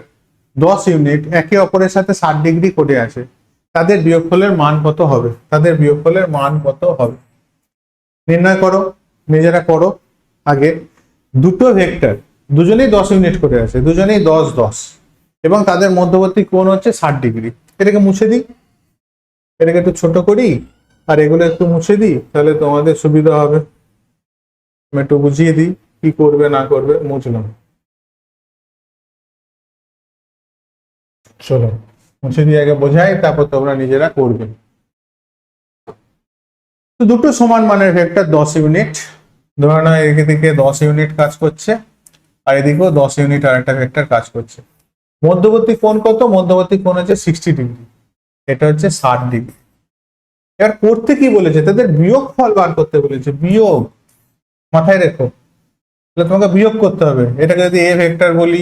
10 ইউনিট একে অপরের সাথে 60 ডিগ্রি কোণে আছে, তাদের বিয়োগফলের মান কত হবে? তাদের বিয়োগফলের মান কত হবে নির্ণয় করো, নিজেরা করো। আগে দুটো ভেক্টর দুজনেই 10 ইউনিট করে আছে, দুজনেই 10 10, এবং তাদের মধ্যবর্তী কোণ হচ্ছে 60 ডিগ্রি। এটাকে মুছে দিই, এটাকে একটু ছোট করি, আর এগুলো একটু মুছে দিই, তাহলে তোমাদের সুবিধা হবে। আমি একটু বুঝিয়ে দিই কি করবে না করবে। মুছলাম, চলো মুছে দিয়ে আগে বোঝাই, তারপর তোমরা নিজেরা করবে। তো দুটো সমান মানের ভেক্টর 10 ইউনিট, ধরে নাও এদিকে 10 ইউনিট কাজ করছে, আর এদিকেও 10 ইউনিট আর একটা ভেক্টর কাজ করছে। মধ্যবর্তী কোণ কত? মধ্যবর্তী কোণ হচ্ছে 60 ডিগ্রি, এটা হচ্ছে 60 ডিগ্রি। এবার করতে কি বলেছে? তাদের বিয়োগ ফল বার করতে বলেছে। বিয়োগ মাথায় রেখো, তাহলে তোমাকে বিয়োগ করতে হবে। এটাকে যদি এ ভেক্টর বলি,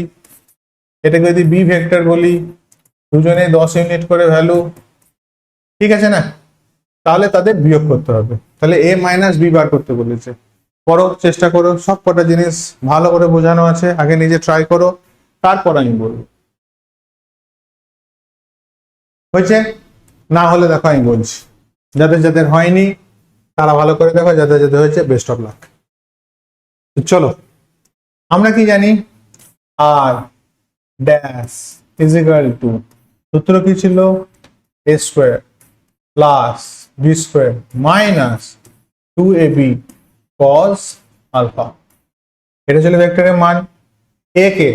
এটাকে যদি বি ভেক্টর বলি, দুজনে 10 ইউনিট করে ভ্যালু, ঠিক আছে না? তাহলে তাদের বিয়োগ করতে হবে। তাহলে এ মাইনাস বি বার করতে বলেছে। করো, চেষ্টা করো, সব কটা জিনিস ভালো করে বোঝানো আছে, আগে নিজে ট্রাই করো, তারপর আমি বলবো। হয়েছে? না হলে দেখো আমি বলছি, যাদের যাদের হয়নি তারা ভালো করে দেখো, যাদের যাদের হয়েছে বেস্ট অফ লাক। চলো, আমরা কি জানি? R dash is equal to, সূত্র কি ছিল? A square plus B square minus 2ab cos alpha. এটা ছিল ভেক্টরের মান। এ কে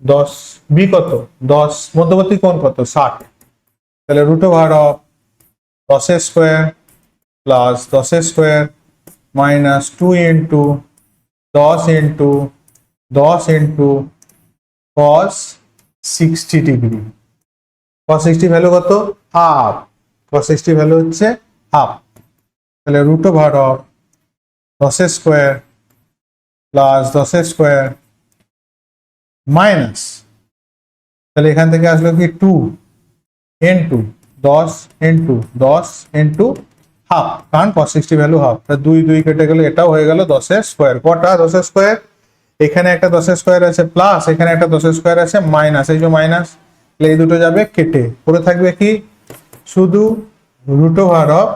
10, বি কত? 10, মধ্যবর্তী কোণ কত? 60। তাহলে root over of 10 square plus 10 square minus 2 into 10 into 10 into cos 60 degree. cos 60 value কত? হাফ। cos 60 ভ্যালু হচ্ছে হাফ। তাহলে root over of 10 square plus 10 square minus, তাহলে এখান থেকে আসলো কি 2 ইন্টু 10 ইন্টু 10 ইন্টু হাফ, কারণ cos 60 ভ্যালু হাফ। 2 2 কেটে গেলে এটাও হয়ে গেল 10 স্কোয়ার। কটা 10 স্কোয়ার? এখানে একটা 10 স্কোয়ার আছে প্লাস, এখানে একটা 10 স্কোয়ার আছে মাইনাস, এই যে মাইনাস, এই দুটো যাবে কেটে, পড়ে থাকবে কি? শুধু root over of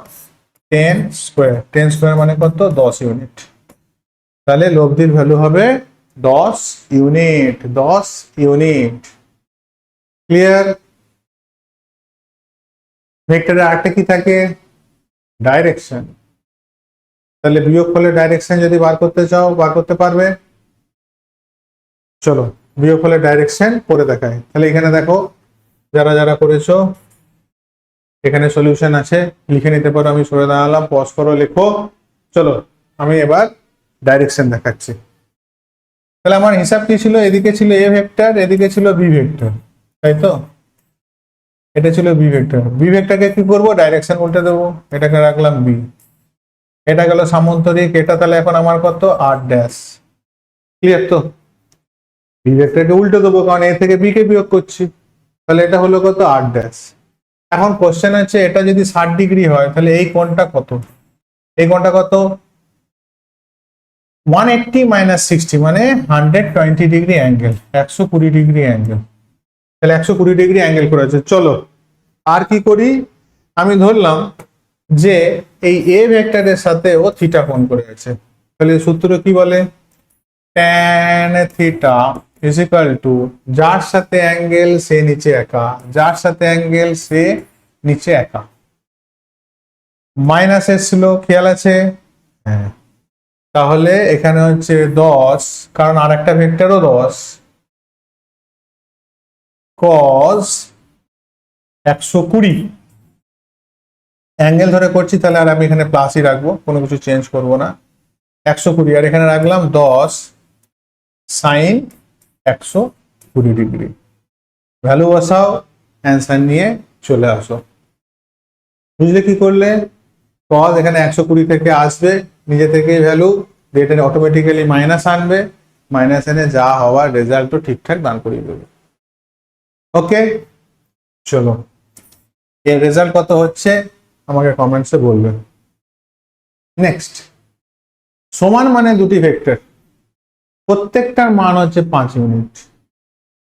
10 square. 10 square মানে কত? 10 ইউনিট। তাহলে লব্ধির ভ্যালু হবে 10 ইউনিট। 10 ইউনিট। ক্লিয়ার? ভেক্টরে আরেকটা কি থাকে? ডাইরেকশন। তাহলে বিয়োগ ফলের ডাইরেকশন যদি বার করতে চাও, বার করতে পারবে। চলো বিয়োগ ফলের ডাইরেকশন করে দেখায়। তাহলে এখানে দেখো, যারা যারা করেছো এখানে সলিউশন আছে, লিখে নিতে পারো। আমি সরে দাঁড়ালাম, পজ করো, লেখো। চলো আমি এবার ডাইরেকশন দেখাচ্ছি। তাহলে আমার হিসাব কি ছিল? এদিকে ছিল এ ভেক্টর, এদিকে ছিল বি ভেক্টর, তাই তো? এটা ছিল বি ভেক্টর। বি ভেক্টরকে কি করবো? ডাইরেকশন উল্টে দেবো। এটাকে রাখলাম বি, এটা গেল সামান্তরিক, এটা তাহলে এখন আমার কত? আর ড্যাশ। ক্লিয়ার তো? বি ভেক্টরকে উল্টে দেবো, কারণ এ থেকে বি কে বিয়োগ করছি। তাহলে এটা হলো কত? আর ড্যাশ। এখন কোশ্চেন আছে, এটা যদি 60 ডিগ্রি হয় তাহলে এই কোণটা কত? এই কোণটা কত? 180 মাইনাস 60 মানে 120 ডিগ্রি অ্যাঙ্গেল, 120 ডিগ্রি অ্যাঙ্গেল। তাহলে 120 ডিগ্রি অ্যাঙ্গেল করেছে। চলো আর কি করি? আমি ধরলাম যে এই এ ভেক্টরের সাথে ও থিটা কোণ করে আছে। তাহলে সূত্র কি বলে? tan theta is equal two যার সাথে অ্যাঙ্গেল সে নিচে একা, যার সাথে অ্যাঙ্গেল সে নিচে একা। মাইনাস এসছিল, খেয়াল আছে? হ্যাঁ, তাহলে এখানে হচ্ছে 10, কারণ আর একটা ভেক্টরও 10, cos 120 অ্যাঙ্গেল ধরে করছি, তাহলে আর আমি এখানে প্লাসই রাখবো, কোনো কিছু চেঞ্জ করব না। 120 আর এখানে রাখলাম 10 সাইন 120 ডিগ্রি। ভ্যালু বসাও, অ্যান্সার নিয়ে চলে আসো। বুঝলে কি করলে? cos এখানে 120 থেকে আসবে নিজে থেকেই ভ্যালু, এটা অটোমেটিক্যালি মাইনাস আনবে, মাইনাস এনে যা হওয়ার রেজাল্টও ঠিকঠাক দান করিয়ে দেবে। ওকে, চলো এর রেজাল্ট কত হচ্ছে আমাকে কমেন্টসে বলবেন। নেক্সট, সমান মানে দুটি ভেক্টর, প্রত্যেকটার মান হচ্ছে 5 ইউনিট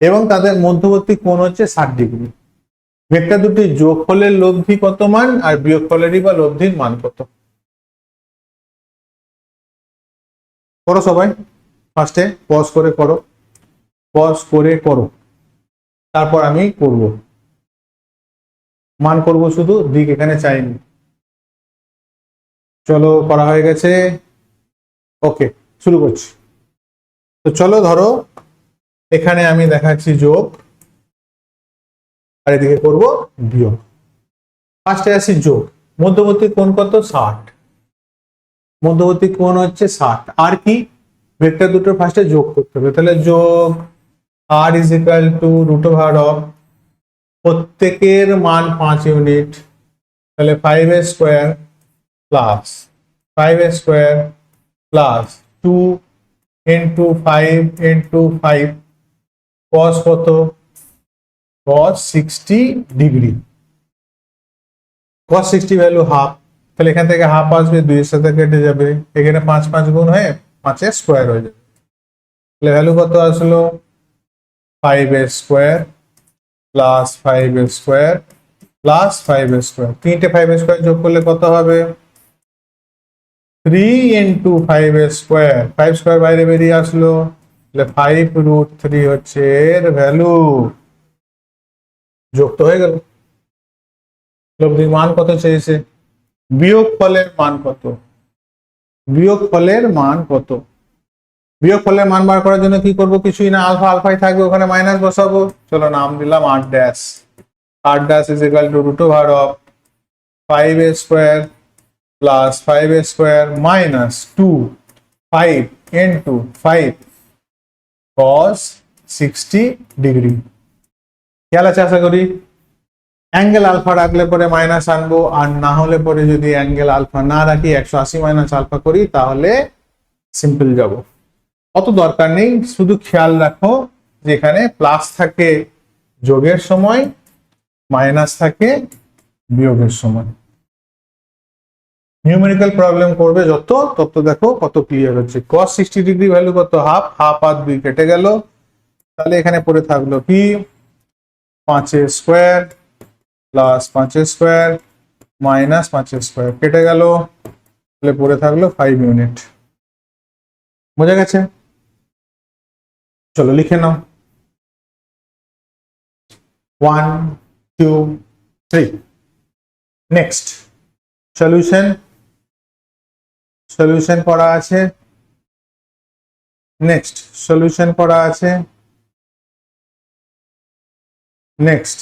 এবং তাদের মধ্যবর্তী কোণ হচ্ছে 60 ডিগ্রি। ভেক্টর দুটি যোগফলের লব্ধি কত মান আর বিয়োগফলেরই বা লব্ধির মান কত? করো সবাই, ফার্স্টে পজ করে করো, পজ করে করো, তারপর আমি করব। মান করব শুধু, দিক এখানে চাইনি। চলো করা হয়ে গেছে, ওকে শুরু করছি। তো চলো ধরো এখানে আমি দেখাচ্ছি যোগ আর এদিকে করব বিয়োগ। ফার্স্টে আসি যোগ, মধ্যবর্তী কোণ কত? 60, মধ্যবর্তী কোণ হচ্ছে 60। আর কি ভেক্টর দুটোর ফার্স্টে যোগ করতে হবে, তাহলে যোগ r is equal to root over of প্রত্যেকের মান 5 ইউনিট, তাহলে 5 square plus 5 square plus 2 into 5 into 5 cos কত? cos 60 degree. cos 60 value half, তাহলে এখান থেকে হাফ আসবে, 2 এর সাথে কেটে যাবে, এখানে 5 5 গুণ হয়ে 5 এর স্কোয়ার হয়ে যাবে, তাহলে ভ্যালু কত আসলো? 5 square plus 5 square plus 5 square, তিনটে 5 স্কোয়ার যোগ করলে কত হবে? 3 ইন্টু 5 স্কোয়ার, 5 স্কোয়ার বাইরে বেরিয়ে আসলো, তাহলে 5√3 হচ্ছে এর ভ্যালু। যোগ তো হয়ে গেল, লব্ধির মান কত চেয়েছে? বিয়োগ ফলের মান কত? বিয়োগ ফলের মান কত? বিয়োগ ফলের মান বার করার জন্য কি করব? কিছুই না, আলফা আলফাই থাকবে, ওখানে মাইনাস বসাবো। চলো নাম দিলাম r dash. r dash is equal to root over of 5 square plus 5 square minus 2 5 into 5 cos 60 degree. খেয়াল আছে আশা করি? অ্যাঙ্গেল আলফা রাখলে পরে মাইনাস আনবো, আর না হলে পরে যদি অ্যাঙ্গেল আলফা না রাখি 180 মাইনাস আলফা করি, তাহলে সিম্পল যাব। অত দরকার নেই, শুধু খেয়াল রাখো যে এখানে প্লাস থাকে যোগের সময়, মাইনাস থাকে বিয়োগের সময়। নিউমেরিক্যাল প্রবলেম করবে যত, তত দেখো কত ক্লিয়ার হচ্ছে। cos 60 ডিগ্রি ভ্যালু কত? হাফ, হাফ আর 2 কেটে গেল, তাহলে এখানে পড়ে থাকলো কি? 5 square plus 5 square minus 5 square, কেটে গেল, তাহলে পড়ে থাকলো 5 ইউনিট। বোঝা গেছে? চলো লিখে নাও, 1 2 3। নেক্সট সলিউশন, সলিউশন করা আছে। নেক্সট সলিউশন করা আছে। নেক্সট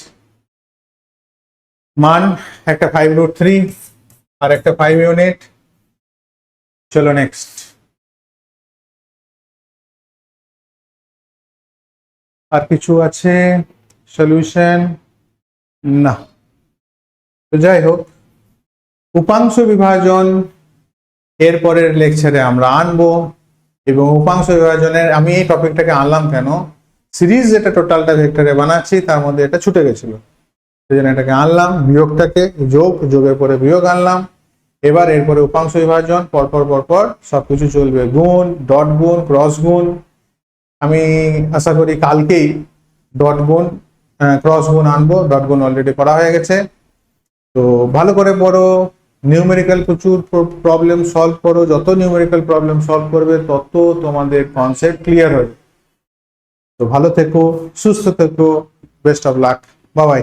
মান একটা 5√3 আর একটা 5 ইউনিট। চলো নেক্সট। আর কিছু আছে সলিউশন? না। তো যাই হোক, উপাংশ বিভাজন এর পরের লেকচারে আমরা আনবো, এবং উপাংশ বিভাজনের আমি এই টপিকটাকে আনলাম কেন, সিরিজ যেটা টোটালটা ভেক্টরে বানাচ্ছি তার মধ্যে এটা ছুটে গেছিল, সেই জন্য এটাকে আনলাম। বিয়োগটাকে যোগ, যোগের পরে বিয়োগ আনলাম। এবার এরপরে উপাংশ বিভাজন পরপর পরপর সবকিছু চলবে, গুণ, ডট গুণ, ক্রস গুণ। আমি আশা করি কালকেই ডট গুণ ক্রস গুণ আনবো, ডট গুণ অলরেডি করা হয়ে গেছে। তো ভালো করে পড়ো, নিউমেরিক্যাল প্রচুর প্রবলেম সলভ করো, যত নিউমেরিক্যাল প্রবলেম সলভ করবে তত তোমাদের কনসেপ্ট ক্লিয়ার হবে। তো ভালো থেকো, সুস্থ থেকো, best of luck, bye bye.